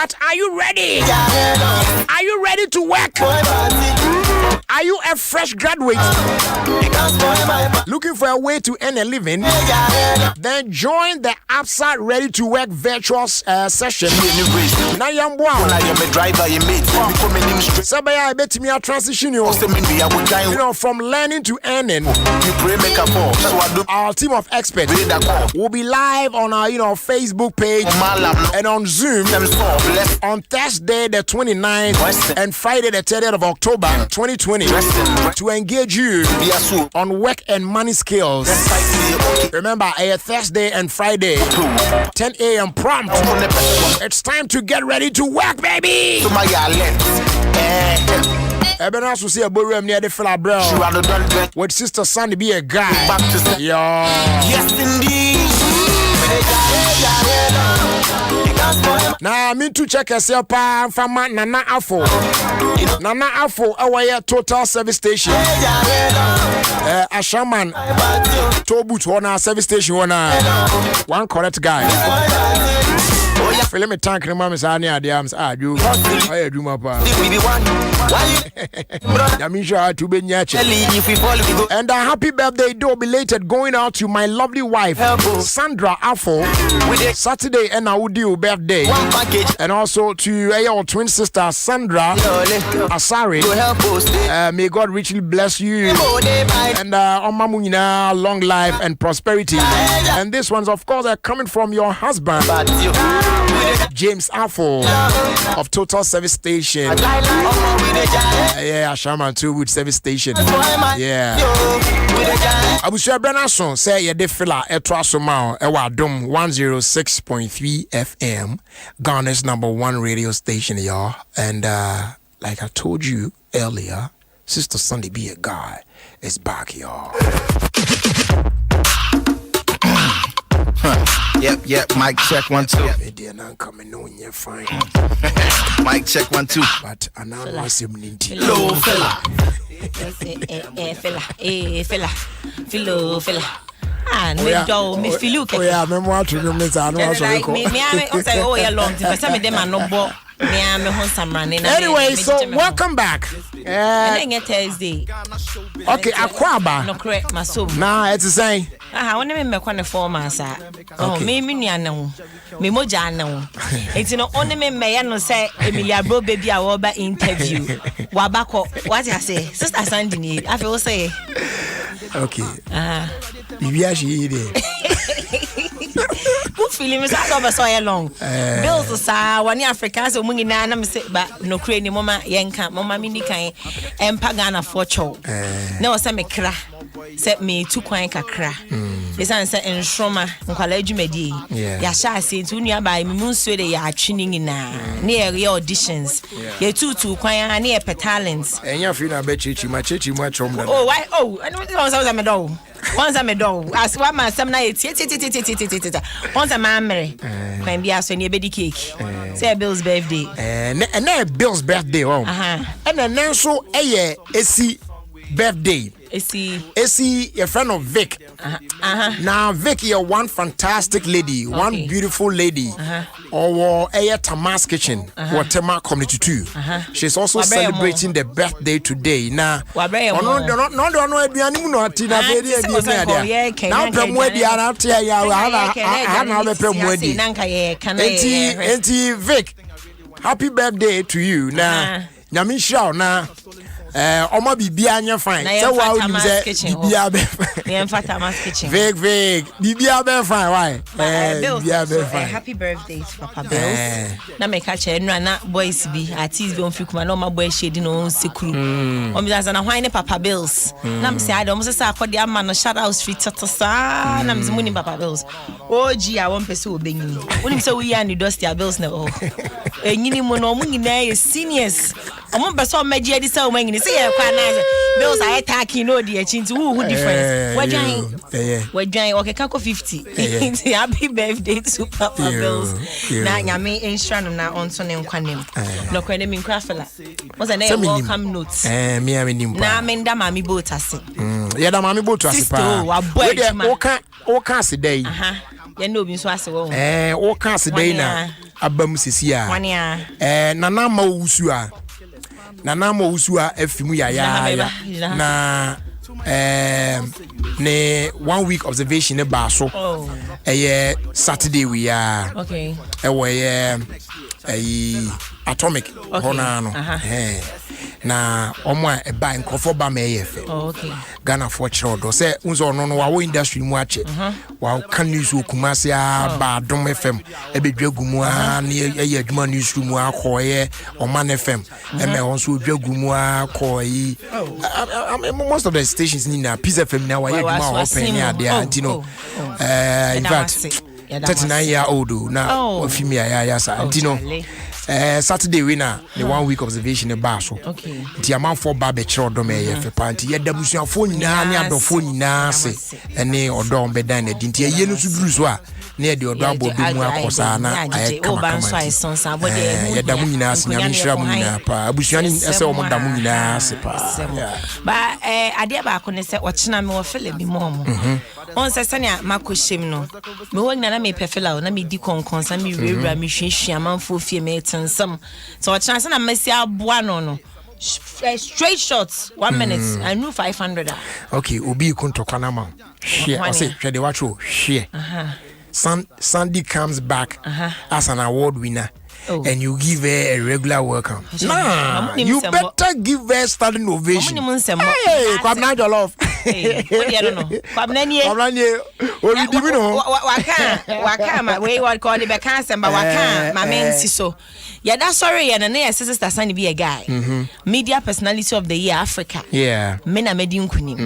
But are you ready? Are you ready to work? Are you a fresh graduate looking for a way to earn a living? Then join the APSA Ready to Work virtual session. Now I'm a driver. Sabaya, I bet me a transition you know, from learning to earning. Our team of experts will be live on our Facebook page and on Zoom on Thursday the 29th and Friday the 30th of October 2020 to engage you on work and money skills. Remember, a Thursday and Friday 10 a.m. prompt. It's time to get ready to work, baby. Ebenezer will see a boy near the fella, bro. With Sister Sandy be a guy. Yeah. Yes, indeed. Now, me to check yourself from Nana Afo. Nana Afo, our total service station. Ashaman, Tobut, one service station, one correct guy. Let me thank the mom. You do my part. And a happy birthday, though belated, going out to my lovely wife, Sandra Afo. Saturday, and I would do birthday. And also to your twin sister, Sandra Asari. May God richly bless you. And Mamuna, long life and prosperity. And this one's, of course, coming from your husband, James Afo of Total Service Station. Yeah, Shaman too with Service Station. Yeah. Abusha Benason say ya de fila etwasoma ewa Adom 106.3 FM, Ghana's #1 radio station, y'all. And like I told you earlier, Sister Sunday be a guy is back, y'all. Yep, mic check 1 2. They're not coming on, you're fine. Mic check 1 2. But I now want him ninety. Low fella. Fella. And me do me feel you. Oh yeah, me want to know me. I know so you. Me say oh yeah long time. Some of them are no bo. Anyway, so welcome back. Thursday. Okay, Akwaba. No correct, my soul. Nah, it's the same. When me make one 4 months. Oh, me no. Me moja no. It's no only me no say Emilia bro baby I will be interview. Wabako, what I say? Sister Sandy, I feel say. Okay. Bibi ashi ide. Who feeling me so long. Bills sa one Africans so mungi na me say ba no kre ni mama yenka mama mini kan empa Ghana for chow. Na o say me kra. Say me tu kwan kakra. Esan say enhroma nkwala adwumadi. Ya sha ase ntu nua ba me munso de ya atwini nyina. Na ye auditions. Ye tutu kwan na ye talents. Enya fi na be chichi ma chom da. Oh why and what was me do? Once I'm a dog, as one man some night. Once a mammy, can be asked when you bedi cake. Say Bill's birthday. And then Bill's birthday. And then so a year, birthday. Is he a friend of Vic? Now Vic, you're one fantastic lady, one beautiful lady. Or a Tamas Kitchen, or Tema Community too. She's also celebrating the birthday today. Now, no, Vic, happy birthday to you. Now, Nyamisha, now. Oma bibia anya fine. Say wow you say bibia be fine. Vague. Bibia be fine. Why? Bibia be fine. Happy birthday to Papa Bills. Na me catch na boys be artist be on fikuma na my boy shade no sekuru. O me za na hwan ne Papa Bills. Na me say I don't say akodi ama no shout out street tata. Na me say muni Papa Bills. Oji a won pese obenyi. Woni say we ya ni Dusty Bills na o. Enyini mu no mu nyina seniors. Omo pese o maji adi say o manyini say e kwa na Bills are attacking no the chinti who difference. Wadwan okay kako 50. Happy birthday to Papa Bills. Na nyame instra no na onto ne nkwanem. No kwene mi nkrafela. What's the name welcome notes? Me nim. Na me nda mami boat ase. Ya da mami boat ase pa. We dey o ka se dey. Ya no bi so ase wo. O ka se dey na. abam sisia nana ma usua afimu ya na ne 1 week observation ne ba so Saturday we are okay atomic hona no na omo e ba nkofo ba me yefe okay Ghana for chirodo say unzo no wa industry mu ache wa kan news okumase ba Adom FM e bedwagu mu a na ye adwuma news mu akoye Oman FM e me onso odwagu mu akoyi most of the stations ni na Peace FM na wa ye adwuma open ya de antino in fact 39-year-old na Ofie ya sa antino Saturday winner the 1 week observation ba so okay the amount for barbe chirodo me ye fe panti ye da busuafo nyina ne adofo nyina se ene odo bedan na dinti ye no suduru so a ne de odo abobi mu akosa na aye kama ye da mu nyina se nyame hira mu nyina pa abusuani ese o mo da mu nyina se pa ba ade ba ko ne se ochina me wo fele bi mo on se sania makoshem no me wo nyina na me pefela na me di konkonsa me rewura me hwehwia manfo fie me tensam so ochina se na mesi aboa no straight shots 1 minute I knew 500 okay obi kuntokana ma hwe I say hwe de wacho hwe Sandy comes back as an award winner. And you give her a regular welcome. Nah, you better give her standing ovation. Hey, come now, your love. Hey, I don't know. Come now, Waka, what call the Bacan, but Waka, my man, so. Yeah, that's sorry, and I sister son to be a guy. Media personality of the year, Africa. Yeah. Mena medium kunim.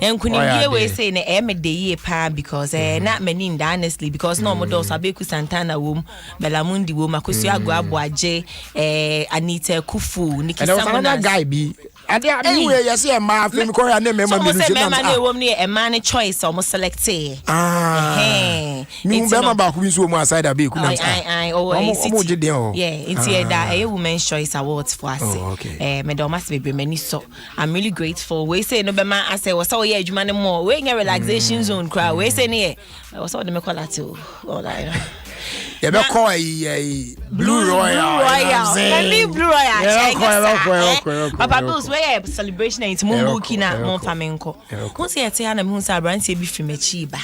And kunim here we say na the year pa because not many honestly because no models Abeku Santana womb, Belamundi womb, Akusia Guabuaje, Anita Kufu, Nikki Samana guy be. Anyway, you see a man film Korea name a man choice almost selected. You remember about who's woman side of Beku? I always yeah, it's a women's choice awards for us. Madam must be many so I'm really grateful. We say no bema I say was so yeah, you man more. We in a relaxation zone crowd. We say near. I was all the call that too. All that. You be call a Blue Royal. Blue Royal. Papa Bills, where celebration is Mumbukina, Mon Flamenco. Who's here? Say, I'm who's a branch be from a chiba.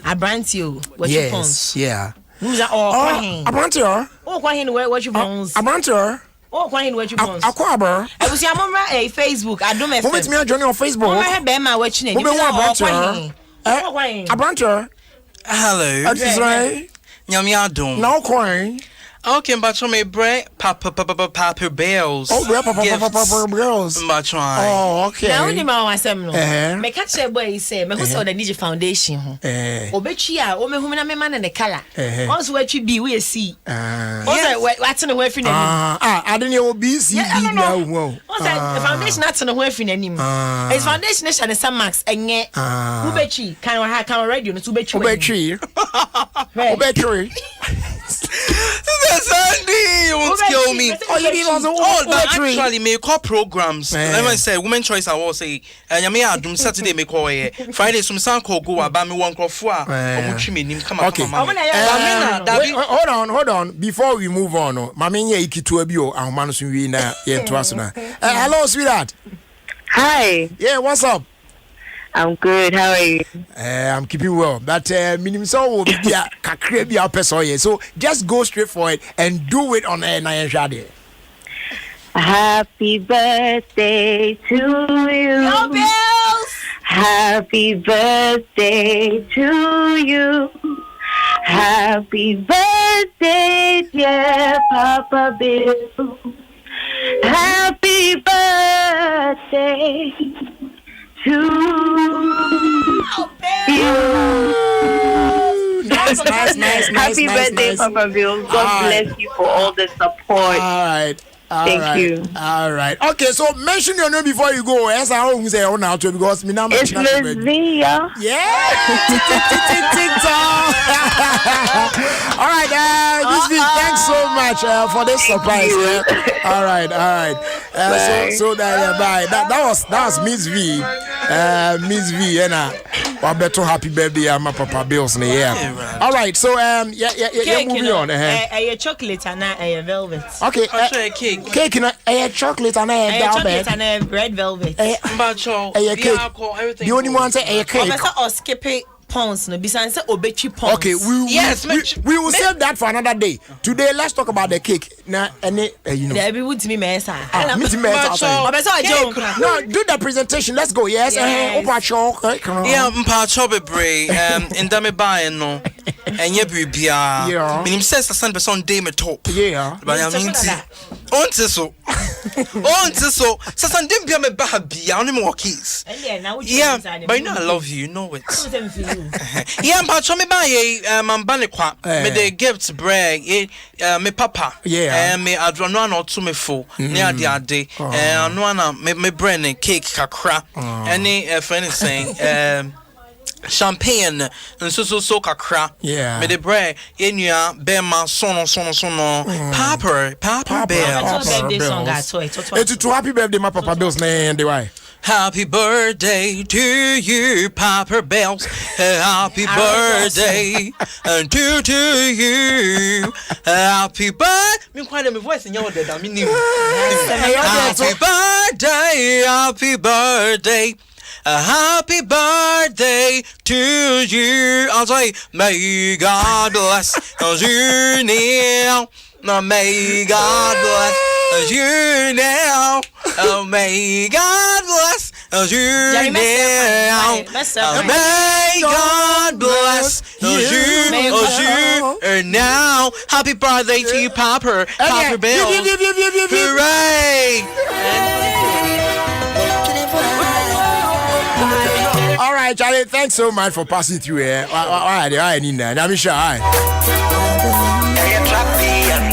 A branch you. What you phones? Yeah. Who's all? A branch her? Oh, why in what you phones? A branch her? Oh, why in what you phones? A quabber. I was your mom a Facebook. I don't know. Who meets me on Facebook? I have been my watching. Who be one branch her? A branch her? Hello. That's right. Adom. No coin. Okay, but from a break, Papa Bells. Oh, Papa Bells. Oh, okay. Now, only my assembly. Make catch a boy say, me who's on the Niji Foundation. Obechia, Ome Humana man and the color. Also, what you be, we see. Also, what's on the way for I don't know, BC. The foundation not on the way for any. His foundation is on some marks and yet, Ubechi, can I have radio to Ubechi? Ubechi. Sandy, you won't kill me. Actually, make call programs. Let me say, Women Choice Awards say, and Adom Saturday make call Friday. Some sound call go about me one call for. Okay. Hold on. Before we move on, Maminya Ikitu Abio, our man Suina, hello, sweetheart. Hi. Yeah, what's up? I'm good. How are you? I'm keeping well. That minimum so will be a person. So just go straight for it and do it on air. Happy birthday to you. Go Bills! Happy birthday to you. Happy birthday, dear Papa Bill. Happy birthday to you. Nice. Happy birthday, Papa Bill. God bless you for all the support. All right. Thank you. All right. Okay, so mention your name before you go. Yes, I won't say now because me now. It's Lizia. Yeah. All right, Miss V, thanks so much for this surprise. All right. So that bye. That was Miss V. Miss V, I better happy birthday, my Papa Bills. Yeah. All right. So moving on. A chocolate and a velvet. Okay. Cake and a chocolate and a velvet and a red velvet. A cake. The only one say a cake. Or skip it. Pounds no besides obetri pounds. Okay, we will save that for another day. Today let's talk about the cake. Now There be with me mesa. No, do the presentation. Let's go. Yes. Mpacho bebre ndame buy no. Enye bibia. Minim says the sun person day me top. Yeah. But I mean onte so sasan dem bia me ba bia only more keys. Yeah, but you know I love you know it. Yeah, mpacho me buy mambane kwa me the gift bread me papa. Yeah. Me adrono na otu me fo ne ade no na me bread cake kakra any friend is saying champagne and so kakra. Yeah. Me the bread yenua bema sono papa bell. It's to happy birthday my Papa Bills na the why. Happy birthday to you, Papa Bells. Happy birthday to you. Happy birthday. Me quite my voice in your dead. I mean, happy birthday, happy birthday. Happy birthday to you. I'll say, may God bless you now. No, may God bless you now. Oh, may God bless you now. May God bless you now. Happy birthday to you, Papa Bill. Hooray! All right, Charlie, thanks so much for passing through here. I need that. I'm sure.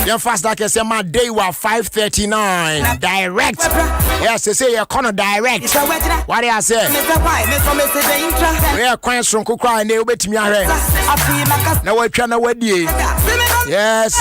Your fast like I say my day was 5:39. Direct. Yes, they say you're gonna direct. What do I say? We are quite strong cook and they wait me already. Now we're trying to wait. Yes.